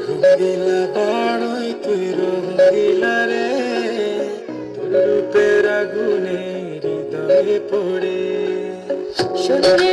রঙ্গিলা বড়ই তুই রঙ্গিলা রে, তোর রূপের আগুনে হৃদয়ে পড়ে শরীরে